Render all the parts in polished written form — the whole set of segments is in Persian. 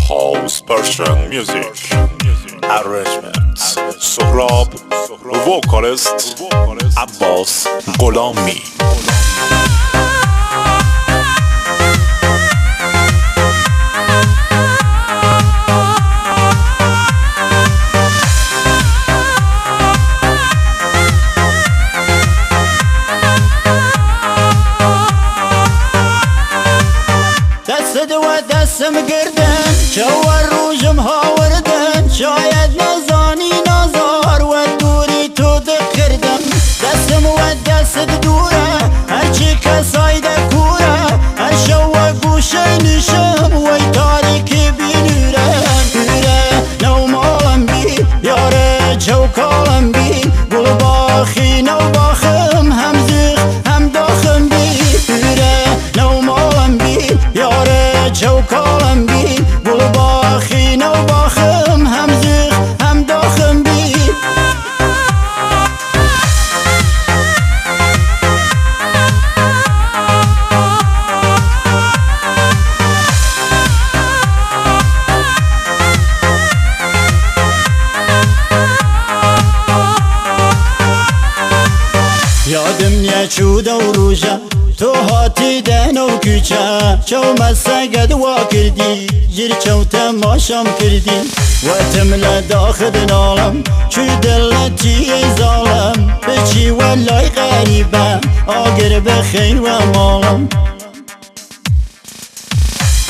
House Persian music arrangements سهراب vocalist عباس غلامی. دستم گردن چوار روزم هاوردن شاید نزانی نزار و دوری تو دکردم دستم و دست دوره هرچی کسای دکوره هر شو و گوشه نشم وی تاریکی بینوره دوره نو مالم بی یاره چوکالم بی گل باخی نو باخم هم زیخ هم داخم بی دوره نو مالم بی یاره چوکالم بی گل باخی نو باخم هم زیخ هم داخم بی. یادم نیه چود و روژه تو هاتی دهن و کوچه چو مسگد وا کردی جیر چو تماشام کردی و تمل داخل نالم چو دلتی ای ظالم بچی والای غریبه آگر بخیر و مالم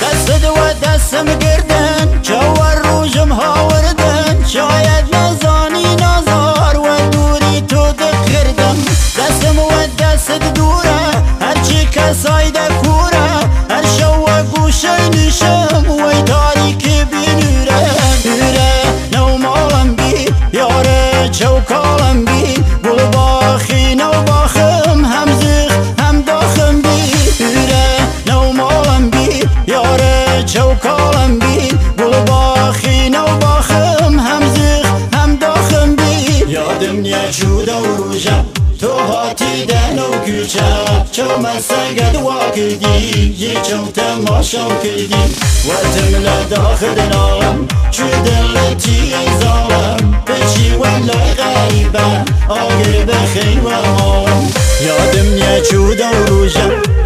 دست و دستم گردن چوار روزم هاوردن شاید نزانی نزار و دوری تو دکردم دستم و دست دوره هرچی کسای دکوره هر شو و گوشه نشم وی تاریکی بینوره دوره نو مالم بی یاره چوکالم بی گل باخی نو باخم هم زیخ هم داخم بی دوره نو مالم بی یاره چوکالم بی گل باخی نو باخم هم زیخ هم داخم بی. یادم نیه چود و روژه تو هاتی دهن و کوچه چو مسگد وا کردی یه چو تماشام کردی و تمل داخل نالم چو دلتی ای ظالم بچی والای غریبه آگر بخیر و مالم. یادم نیه چود و روژه